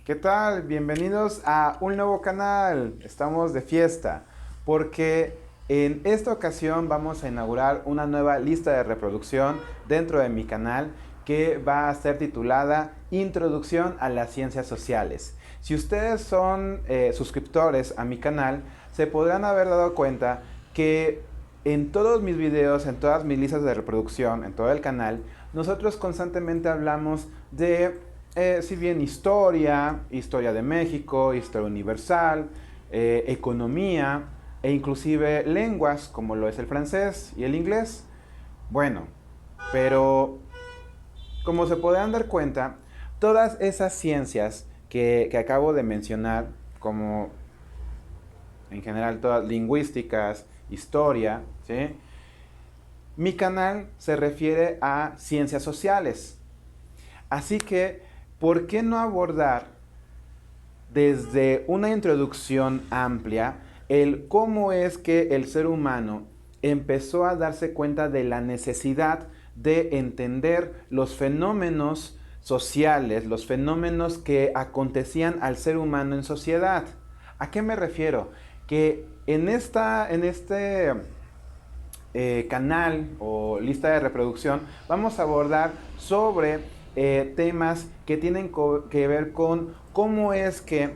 ¿Qué tal? Bienvenidos a un nuevo canal. Estamos de fiesta porque en esta ocasión vamos a inaugurar una nueva lista de reproducción dentro de mi canal que va a ser titulada Introducción a las Ciencias Sociales. Si ustedes son suscriptores a mi canal, se podrán haber dado cuenta que en todos mis videos, en todas mis listas de reproducción, en todo el canal, nosotros constantemente hablamos de si bien historia de México, historia universal, economía e inclusive lenguas como lo es el francés y el inglés. Bueno, pero como se podrán dar cuenta, todas esas ciencias que acabo de mencionar, como en general todas lingüísticas, historia, ¿sí? Mi canal se refiere a ciencias sociales. Así que, ¿por qué no abordar desde una introducción amplia el cómo es que el ser humano empezó a darse cuenta de la necesidad de entender los fenómenos sociales, los fenómenos que acontecían al ser humano en sociedad? ¿A qué me refiero? Que en este canal o lista de reproducción vamos a abordar sobre temas que tienen que ver con cómo es que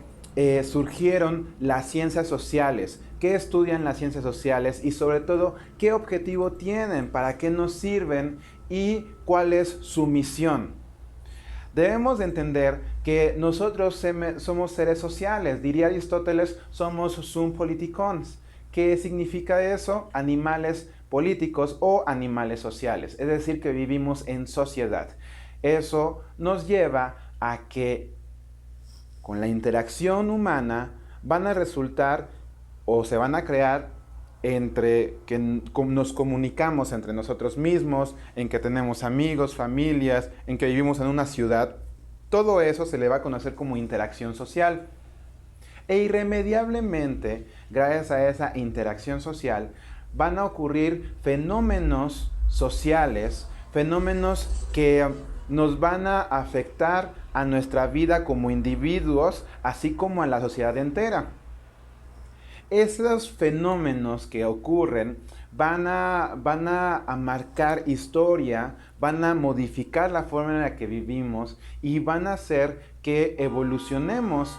surgieron las ciencias sociales, qué estudian las ciencias sociales y sobre todo qué objetivo tienen, para qué nos sirven y cuál es su misión. Debemos de entender que nosotros somos seres sociales. Diría Aristóteles, somos sum politikons. ¿Qué significa eso? Animales políticos o animales sociales. Es decir, que vivimos en sociedad. Eso nos lleva a que con la interacción humana van a resultar o se van a crear entre que nos comunicamos entre nosotros mismos, en que tenemos amigos, familias, en que vivimos en una ciudad. Todo eso se le va a conocer como interacción social. E irremediablemente, gracias a esa interacción social, van a ocurrir fenómenos sociales, fenómenos que nos van a afectar a nuestra vida como individuos, así como a la sociedad entera. Esos fenómenos que ocurren van a marcar historia, van a modificar la forma en la que vivimos y van a hacer que evolucionemos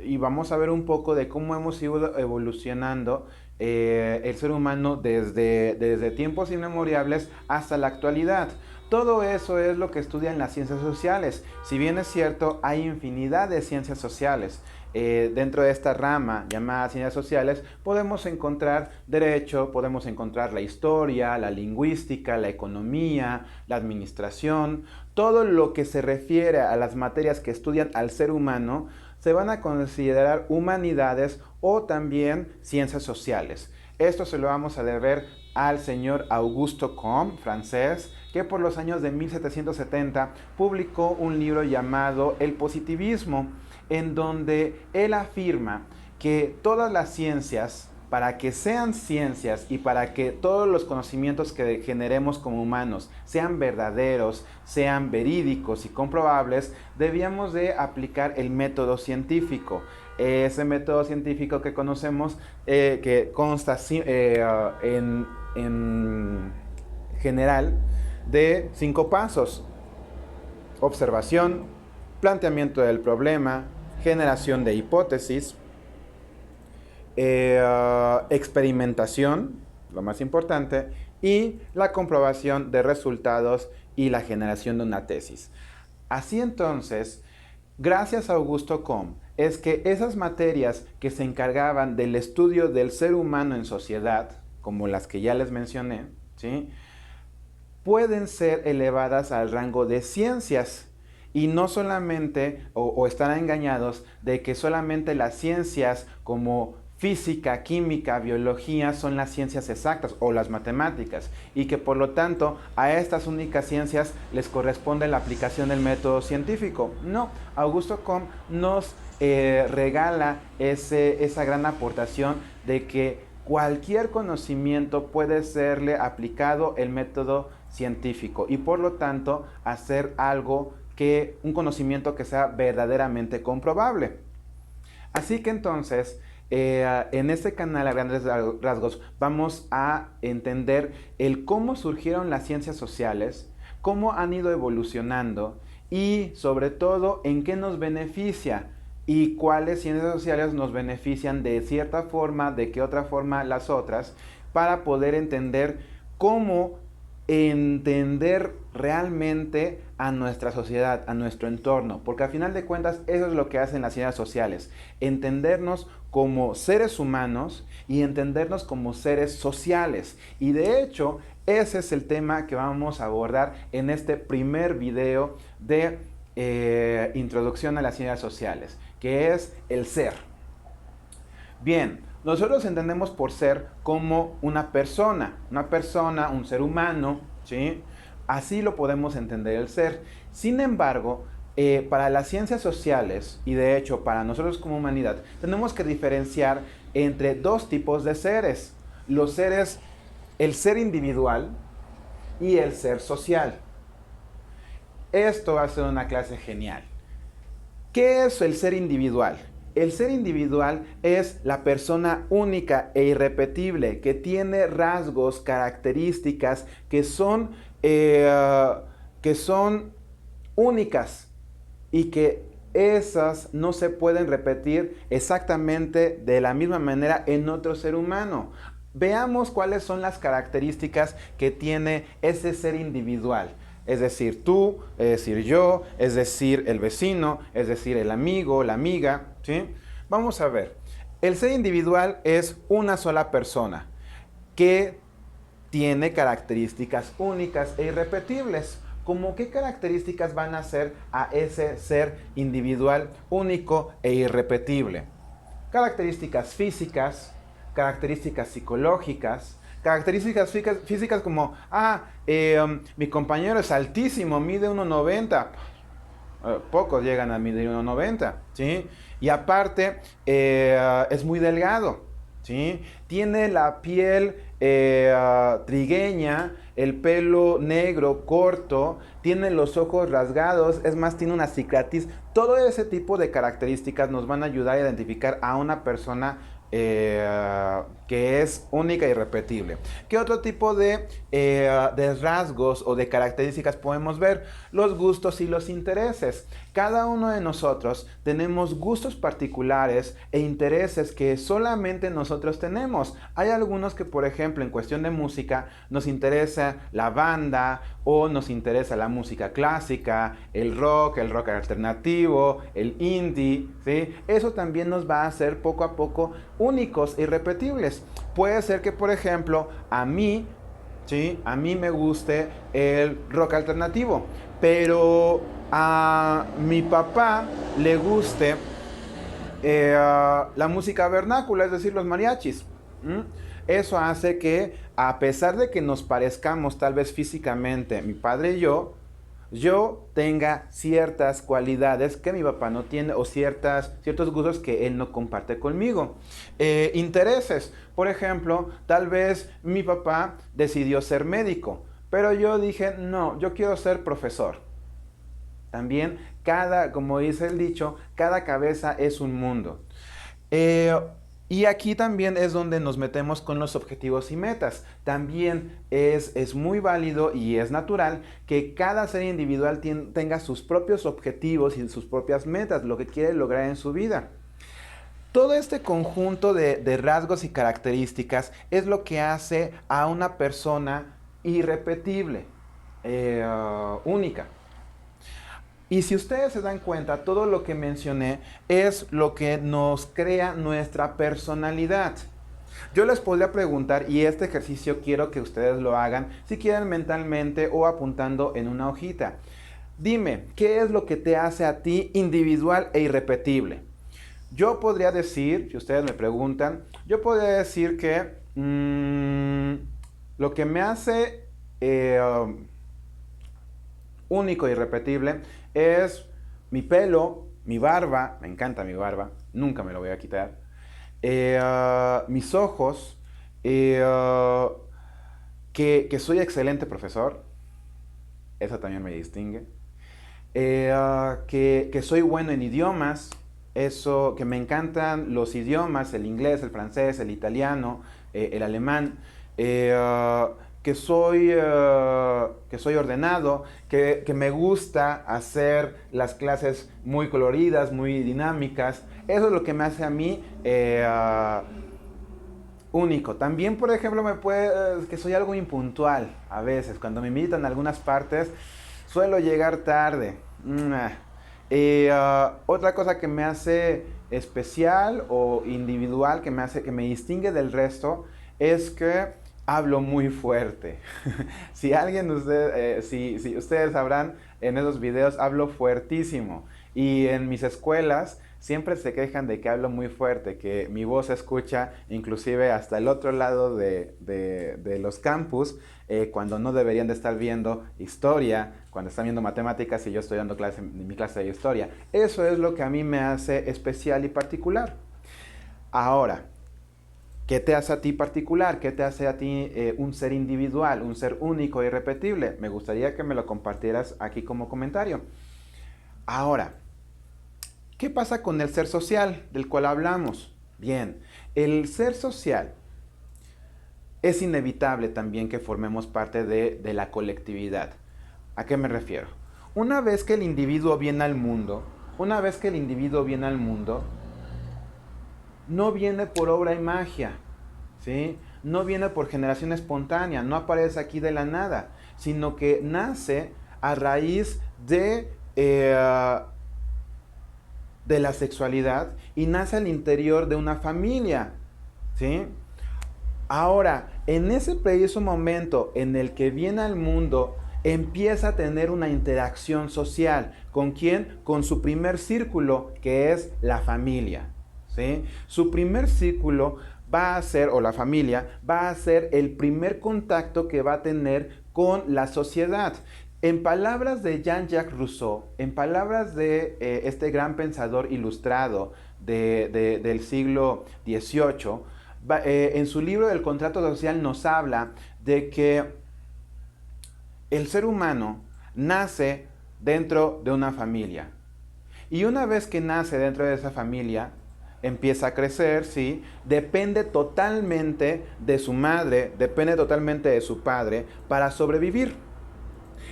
y vamos a ver un poco de cómo hemos ido evolucionando el ser humano desde tiempos inmemoriales hasta la actualidad. Todo eso es lo que estudian las ciencias sociales. Si bien es cierto, hay infinidad de ciencias sociales. Dentro de esta rama llamada ciencias sociales podemos encontrar derecho, podemos encontrar la historia, la lingüística, la economía, la administración. Todo lo que se refiere a las materias que estudian al ser humano se van a considerar humanidades o también ciencias sociales. Esto se lo vamos a deber al señor Augusto Comte, francés, que por los años de 1770 publicó un libro llamado El positivismo, en donde él afirma que todas las ciencias, para que sean ciencias y para que todos los conocimientos que generemos como humanos sean verdaderos, sean verídicos y comprobables, debíamos de aplicar el método científico. Ese método científico que conocemos, que consta en general de 5 pasos: observación, planteamiento del problema, generación de hipótesis, experimentación, lo más importante, y la comprobación de resultados y la generación de una tesis. Así entonces, gracias a Augusto Comte, es que esas materias que se encargaban del estudio del ser humano en sociedad, como las que ya les mencioné, ¿sí?, pueden ser elevadas al rango de ciencias y no solamente o estarán engañados de que solamente las ciencias como física, química, biología son las ciencias exactas o las matemáticas y que por lo tanto a estas únicas ciencias les corresponde la aplicación del método científico. No, Augusto Comte nos regala esa gran aportación de que cualquier conocimiento puede serle aplicado el método científico y por lo tanto hacer algo que un conocimiento que sea verdaderamente comprobable. Así que entonces, en este canal a grandes rasgos vamos a entender el cómo surgieron las ciencias sociales, cómo han ido evolucionando y sobre todo en qué nos beneficia y cuáles ciencias sociales nos benefician de cierta forma, de qué otra forma las otras, para poder entender cómo entender realmente a nuestra sociedad, a nuestro entorno, porque al final de cuentas eso es lo que hacen las ciencias sociales, entendernos como seres humanos y entendernos como seres sociales. Y de hecho, ese es el tema que vamos a abordar en este primer video de introducción a las ciencias sociales, que es el ser. Bien, nosotros entendemos por ser como una persona, un ser humano, ¿sí? Así lo podemos entender el ser. Sin embargo, para las ciencias sociales, y de hecho para nosotros como humanidad, tenemos que diferenciar entre dos tipos de seres. Los seres, el ser individual y el ser social. Esto va a ser una clase genial. ¿Qué es el ser individual? El ser individual es la persona única e irrepetible que tiene rasgos, características que son únicas y que esas no se pueden repetir exactamente de la misma manera en otro ser humano. Veamos cuáles son las características que tiene ese ser individual. Es decir, tú, es decir, yo, es decir, el vecino, es decir, el amigo, la amiga, ¿sí? Vamos a ver. El ser individual es una sola persona que tiene características únicas e irrepetibles. ¿Cómo qué características van a hacer a ese ser individual único e irrepetible? Características físicas, características psicológicas, características físicas como, mi compañero es altísimo, mide 1,90. Pocos llegan a medir 1,90, ¿sí? Y aparte, es muy delgado, ¿sí? Tiene la piel trigueña, el pelo negro, corto, tiene los ojos rasgados, es más, tiene una cicatriz. Todo ese tipo de características nos van a ayudar a identificar a una persona que es única y irrepetible. ¿Qué otro tipo de rasgos o de características podemos ver? Los gustos y los intereses. Cada uno de nosotros tenemos gustos particulares e intereses que solamente nosotros tenemos. Hay algunos que, por ejemplo, en cuestión de música, nos interesa la banda o nos interesa la música clásica, el rock alternativo, el indie, ¿sí? Eso también nos va a hacer poco a poco únicos e irrepetibles. Puede ser que, por ejemplo, a mí me guste el rock alternativo, pero a mi papá le guste la música vernácula, es decir, los mariachis. Eso hace que, a pesar de que nos parezcamos tal vez físicamente, mi padre y yo tenga ciertas cualidades que mi papá no tiene o ciertos gustos que él no comparte conmigo. Intereses, por ejemplo, tal vez mi papá decidió ser médico, pero yo dije, no, yo quiero ser profesor. También como dice el dicho, cada cabeza es un mundo. Y aquí también es donde nos metemos con los objetivos y metas. También es muy válido y es natural que cada ser individual tenga sus propios objetivos y sus propias metas, lo que quiere lograr en su vida. Todo este conjunto de rasgos y características es lo que hace a una persona irrepetible, única. Y si ustedes se dan cuenta, todo lo que mencioné es lo que nos crea nuestra personalidad. Yo les podría preguntar, y este ejercicio quiero que ustedes lo hagan, si quieren mentalmente o apuntando en una hojita. Dime, ¿qué es lo que te hace a ti individual e irrepetible? Yo podría decir, si ustedes me preguntan, yo podría decir que lo que me hace único e irrepetible es mi pelo, mi barba, me encanta mi barba, nunca me lo voy a quitar, mis ojos, que soy excelente profesor, eso también me distingue, que soy bueno en idiomas, eso, que me encantan los idiomas, el inglés, el francés, el italiano, el alemán, eh, ah, que soy ordenado, que me gusta hacer las clases muy coloridas, muy dinámicas. Eso es lo que me hace a mí único. También, por ejemplo, que soy algo impuntual a veces. Cuando me invitan a algunas partes, suelo llegar tarde. Otra cosa que me hace especial o individual, que me distingue del resto, es que hablo muy fuerte. Si ustedes sabrán, en esos videos hablo fuertísimo. Y en mis escuelas siempre se quejan de que hablo muy fuerte, que mi voz se escucha inclusive hasta el otro lado de los campus, cuando no deberían de estar viendo historia, cuando están viendo matemáticas y yo estoy dando mi clase de historia. Eso es lo que a mí me hace especial y particular. Ahora, ¿qué te hace a ti particular? ¿Qué te hace a ti un ser individual, un ser único e irrepetible? Me gustaría que me lo compartieras aquí como comentario. Ahora, ¿qué pasa con el ser social del cual hablamos? Bien, el ser social es inevitable también que formemos parte de la colectividad. ¿A qué me refiero? Una vez que el individuo viene al mundo, no viene por obra y magia, ¿sí? No viene por generación espontánea, no aparece aquí de la nada, sino que nace a raíz de la sexualidad y nace al interior de una familia, ¿sí? Ahora, en ese preciso momento en el que viene al mundo, empieza a tener una interacción social. ¿Con quién? Con su primer círculo, que es la familia, ¿sí? Su primer círculo va a ser, o la familia, va a ser el primer contacto que va a tener con la sociedad. En palabras de Jean-Jacques Rousseau, en palabras de este gran pensador ilustrado del siglo XVIII, en su libro del contrato social nos habla de que el ser humano nace dentro de una familia. Y una vez que nace dentro de esa familia, empieza a crecer, ¿sí? Depende totalmente de su madre, depende totalmente de su padre para sobrevivir.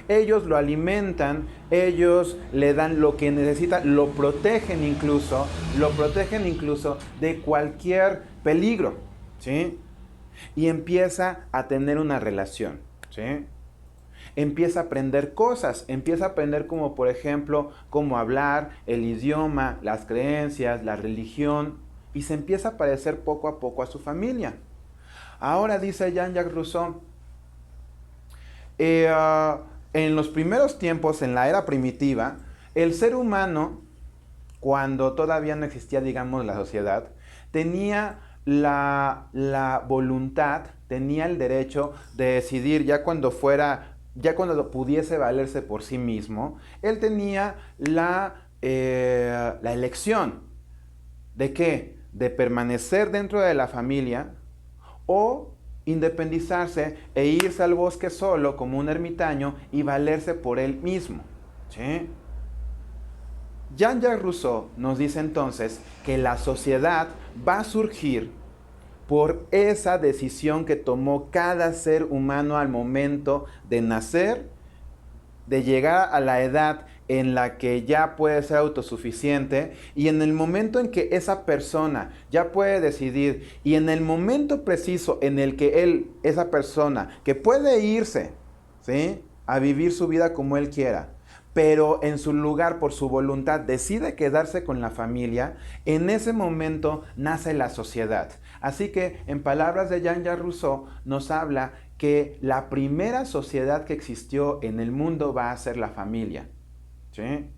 Ellos lo alimentan, ellos le dan lo que necesita, lo protegen incluso de cualquier peligro, ¿sí? Y empieza a tener una relación, ¿sí? Empieza a aprender cosas, empieza a aprender como por ejemplo cómo hablar, el idioma, las creencias, la religión, y se empieza a parecer poco a poco a su familia. Ahora dice Jean-Jacques Rousseau, en los primeros tiempos, en la era primitiva, el ser humano, cuando todavía no existía, digamos, la sociedad, tenía la voluntad, tenía el derecho de decidir ya cuando pudiese valerse por sí mismo. Él tenía la elección. ¿De qué? De permanecer dentro de la familia o independizarse e irse al bosque solo como un ermitaño y valerse por él mismo, ¿sí? Jean-Jacques Rousseau nos dice entonces que la sociedad va a surgir por esa decisión que tomó cada ser humano al momento de nacer, de llegar a la edad en la que ya puede ser autosuficiente, y en el momento en que esa persona ya puede decidir, y en el momento preciso en el que esa persona, que puede irse, ¿sí?, a vivir su vida como él quiera, pero en su lugar, por su voluntad, decide quedarse con la familia, en ese momento nace la sociedad. Así que, en palabras de Jean-Jacques Rousseau, nos habla que la primera sociedad que existió en el mundo va a ser la familia, ¿sí?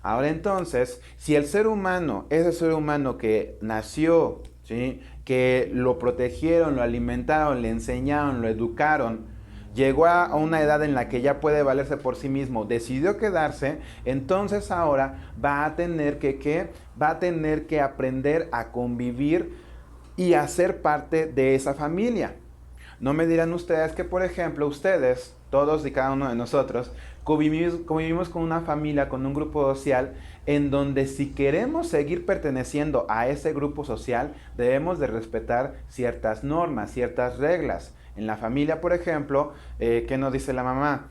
Ahora entonces, si el ser humano, ese ser humano que nació, ¿sí?, que lo protegieron, lo alimentaron, le enseñaron, lo educaron, llegó a una edad en la que ya puede valerse por sí mismo, decidió quedarse, entonces ahora va a tener que aprender a convivir y a ser parte de esa familia. No me dirán ustedes que, por ejemplo, ustedes, todos y cada uno de nosotros, convivimos con una familia, con un grupo social, en donde si queremos seguir perteneciendo a ese grupo social, debemos de respetar ciertas normas, ciertas reglas. En la familia, por ejemplo, ¿qué nos dice la mamá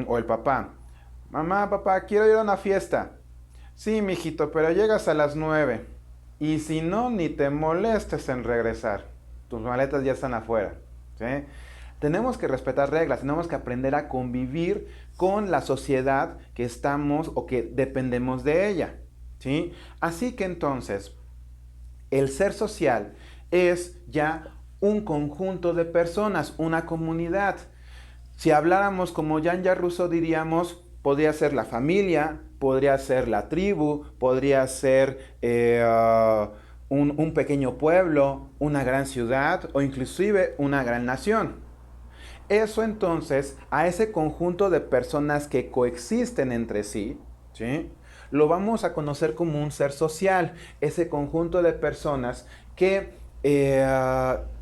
o el papá? Mamá, papá, quiero ir a una fiesta. Sí, mijito, pero llegas a las 9. Y si no, ni te molestes en regresar. Tus maletas ya están afuera. ¿Sí? Tenemos que respetar reglas, tenemos que aprender a convivir con la sociedad que estamos o que dependemos de ella. ¿Sí? Así que entonces, el ser social es ya un conjunto de personas, una comunidad. Si habláramos como Jean-Jacques Rousseau diríamos, podría ser la familia, podría ser la tribu, podría ser un pequeño pueblo, una gran ciudad o inclusive una gran nación. Eso entonces, a ese conjunto de personas que coexisten entre sí, ¿sí? Lo vamos a conocer como un ser social, ese conjunto de personas que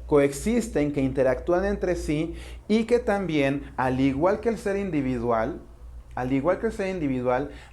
coexisten, que interactúan entre sí y que también, al igual que el ser individual,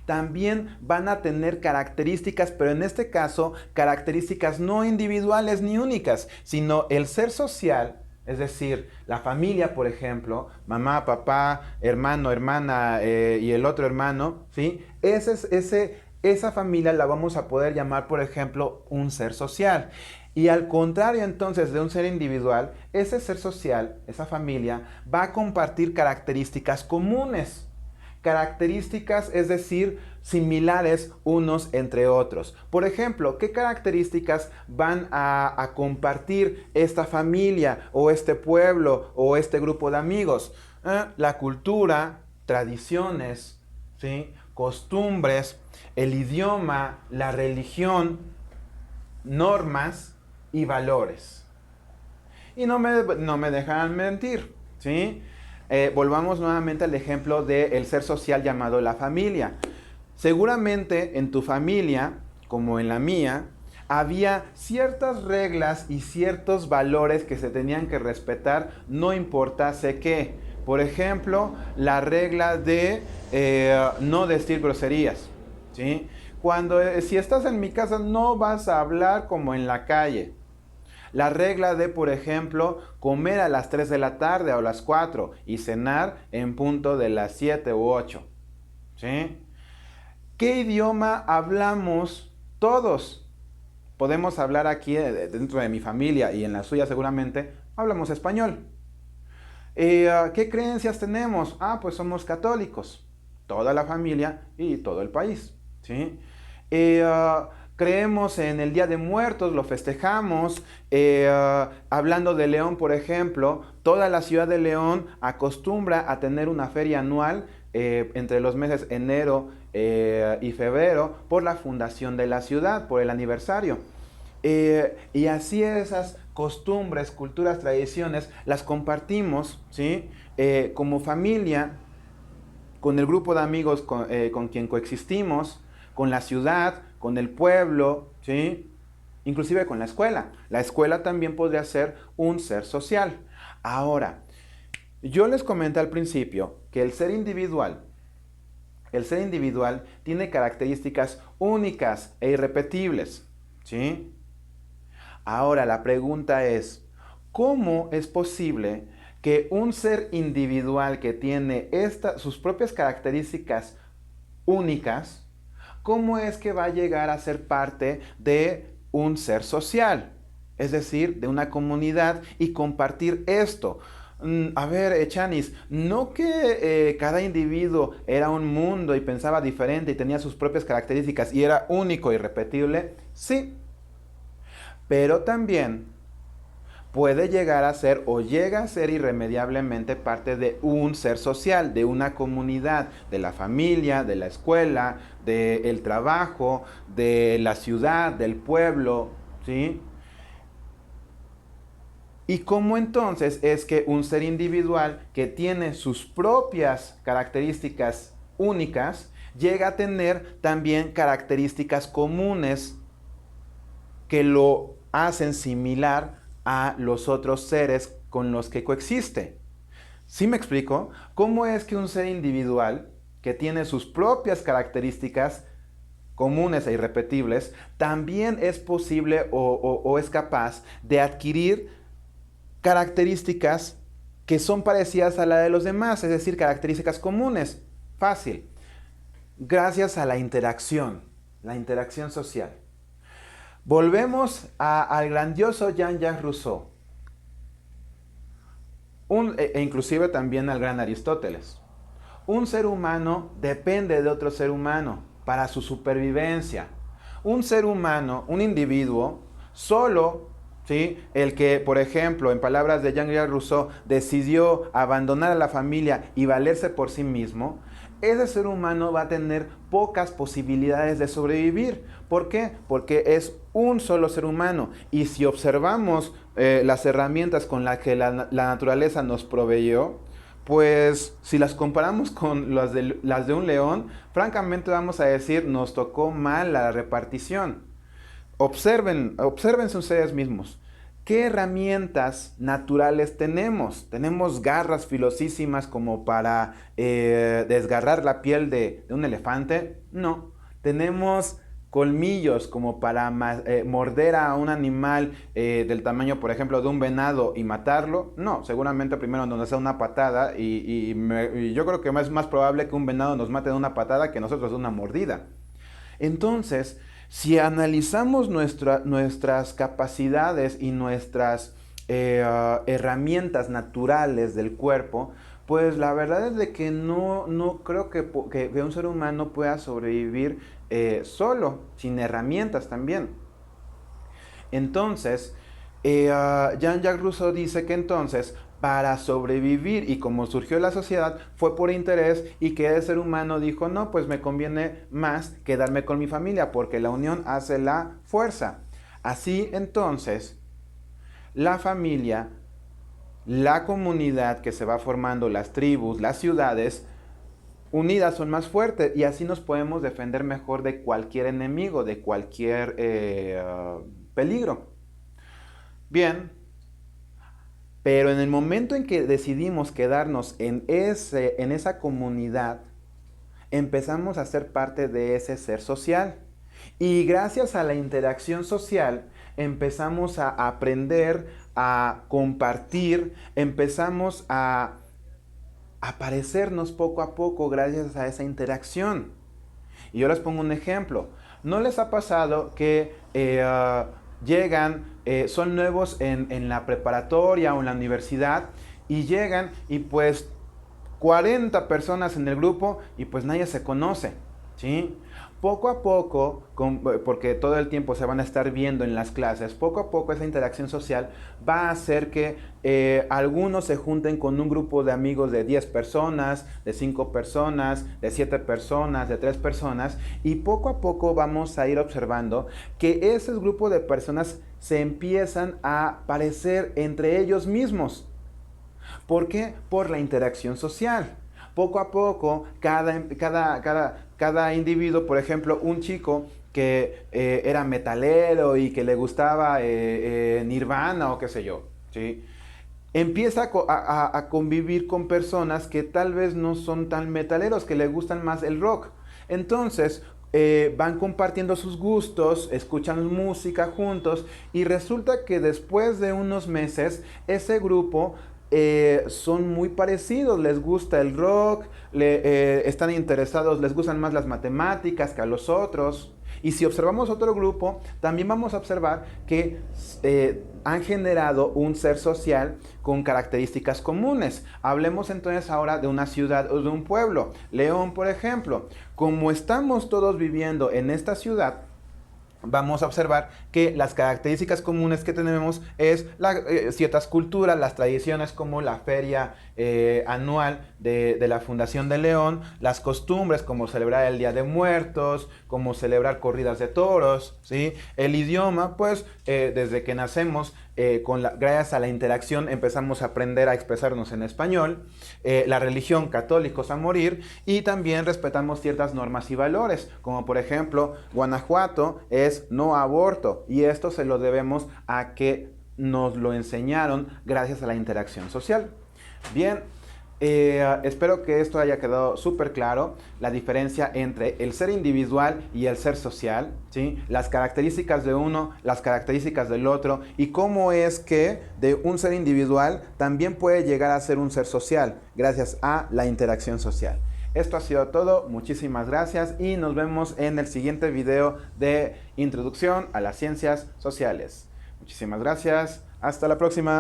también van a tener características, pero en este caso, características no individuales ni únicas, sino el ser social, es decir, la familia, por ejemplo, mamá, papá, hermano, hermana y el otro hermano, ¿sí? Esa familia la vamos a poder llamar, por ejemplo, un ser social. Y al contrario entonces de un ser individual, ese ser social, esa familia, va a compartir características comunes. Características, es decir, similares unos entre otros. Por ejemplo, ¿qué características van a compartir esta familia o este pueblo o este grupo de amigos? La cultura, tradiciones, ¿sí? Costumbres, el idioma, la religión, normas y valores. Y no me dejan mentir, ¿sí? Volvamos nuevamente al ejemplo del ser social llamado la familia. Seguramente en tu familia, como en la mía, había ciertas reglas y ciertos valores que se tenían que respetar, no importase qué. Por ejemplo, la regla de no decir groserías, ¿sí? Si estás en mi casa no vas a hablar como en la calle. La regla de, por ejemplo, comer a las 3 de la tarde o a las 4 y cenar en punto de las 7 u 8. ¿Sí? ¿Qué idioma hablamos todos? Podemos hablar aquí dentro de mi familia y en la suya seguramente, hablamos español. ¿Qué creencias tenemos? Pues somos católicos. Toda la familia y todo el país. ¿Sí? Creemos en el Día de Muertos, lo festejamos. Hablando de León, por ejemplo, toda la ciudad de León acostumbra a tener una feria anual entre los meses enero y febrero por la fundación de la ciudad, por el aniversario. Y así esas costumbres, culturas, tradiciones, las compartimos, ¿sí? Como familia, con el grupo de amigos con quien coexistimos, con la ciudad, con el pueblo, ¿sí? Inclusive con la escuela. La escuela también podría ser un ser social. Ahora, yo les comenté al principio que el ser individual tiene características únicas e irrepetibles, ¿sí? Ahora, la pregunta es, ¿cómo es posible que un ser individual que tiene sus propias características únicas, cómo es que va a llegar a ser parte de un ser social? Es decir, de una comunidad y compartir esto. A ver, Chanis, ¿no que cada individuo era un mundo y pensaba diferente y tenía sus propias características y era único y repetible? Sí, pero también puede llegar a ser o llega a ser irremediablemente parte de un ser social, de una comunidad, de la familia, de la escuela, del trabajo, de la ciudad, del pueblo, ¿sí? ¿Y cómo entonces es que un ser individual que tiene sus propias características únicas llega a tener también características comunes que lo hacen similar a los otros seres con los que coexiste? ¿Sí me explico? ¿Cómo es que un ser individual que tiene sus propias características comunes e irrepetibles, también es posible o es capaz de adquirir características que son parecidas a la de los demás, es decir, características comunes. Fácil. Gracias a la interacción social. Volvemos al grandioso Jean-Jacques Rousseau, e inclusive también al gran Aristóteles. Un ser humano depende de otro ser humano para su supervivencia. Un ser humano, un individuo, solo, ¿sí? El que, por ejemplo, en palabras de Jean-Jacques Rousseau, decidió abandonar a la familia y valerse por sí mismo, ese ser humano va a tener pocas posibilidades de sobrevivir. ¿Por qué? Porque es un solo ser humano. Y si observamos las herramientas con las que la naturaleza nos proveyó, pues si las comparamos con las de un león, francamente vamos a decir, nos tocó mal la repartición. Obsérvense ustedes mismos. ¿Qué herramientas naturales tenemos? ¿Tenemos garras filosísimas como para desgarrar la piel de un elefante? No. ¿Tenemos colmillos como para morder a un animal del tamaño, por ejemplo, de un venado y matarlo? No. Seguramente primero nos da una patada y yo creo que es más probable que un venado nos mate de una patada que nosotros de una mordida. Entonces, si analizamos nuestras capacidades y nuestras herramientas naturales del cuerpo, pues la verdad es de que no creo que un ser humano pueda sobrevivir solo, sin herramientas también. Entonces, Jean-Jacques Rousseau dice que entonces, para sobrevivir y como surgió la sociedad, fue por interés y que el ser humano dijo, no, pues me conviene más quedarme con mi familia porque la unión hace la fuerza. Así entonces, la familia, la comunidad que se va formando, las tribus, las ciudades, unidas son más fuertes y así nos podemos defender mejor de cualquier enemigo, de cualquier peligro. Bien, pero en el momento en que decidimos quedarnos en esa comunidad, empezamos a ser parte de ese ser social. Y gracias a la interacción social, empezamos a aprender, a compartir, empezamos a parecernos poco a poco gracias a esa interacción. Y yo les pongo un ejemplo. ¿No les ha pasado que llegan, son nuevos en la preparatoria o en la universidad y llegan y pues 40 personas en el grupo y pues nadie se conoce, ¿sí? Poco a poco, porque todo el tiempo se van a estar viendo en las clases, poco a poco esa interacción social va a hacer que algunos se junten con un grupo de amigos de 10 personas, de 5 personas, de 7 personas, de 3 personas, y poco a poco vamos a ir observando que ese grupo de personas se empiezan a parecer entre ellos mismos. ¿Por qué? Por la interacción social. Poco a poco, cada individuo, por ejemplo, un chico que era metalero y que le gustaba Nirvana o qué sé yo, ¿sí? Empieza a convivir con personas que tal vez no son tan metaleros, que le gustan más el rock. Entonces, van compartiendo sus gustos, escuchan música juntos y resulta que después de unos meses, ese grupo son muy parecidos, les gusta el rock, están interesados, les gustan más las matemáticas que a los otros. Y si observamos otro grupo, también vamos a observar que han generado un ser social con características comunes. Hablemos entonces ahora de una ciudad o de un pueblo. León, por ejemplo. Como estamos todos viviendo en esta ciudad, vamos a observar que las características comunes que tenemos es ciertas culturas, las tradiciones como la feria anual de la Fundación de León, las costumbres como celebrar el Día de Muertos, como celebrar corridas de toros, ¿sí? El idioma, pues desde que nacemos, gracias a la interacción empezamos a aprender a expresarnos en español, la religión, católicos a morir, y también respetamos ciertas normas y valores, como por ejemplo, Guanajuato es no aborto, y esto se lo debemos a que nos lo enseñaron gracias a la interacción social. Bien, Espero que esto haya quedado súper claro, la diferencia entre el ser individual y el ser social, ¿sí? Las características de uno, las características del otro y cómo es que de un ser individual también puede llegar a ser un ser social gracias a la interacción social. Esto ha sido todo, muchísimas gracias y nos vemos en el siguiente video de Introducción a las Ciencias Sociales. Muchísimas gracias, hasta la próxima.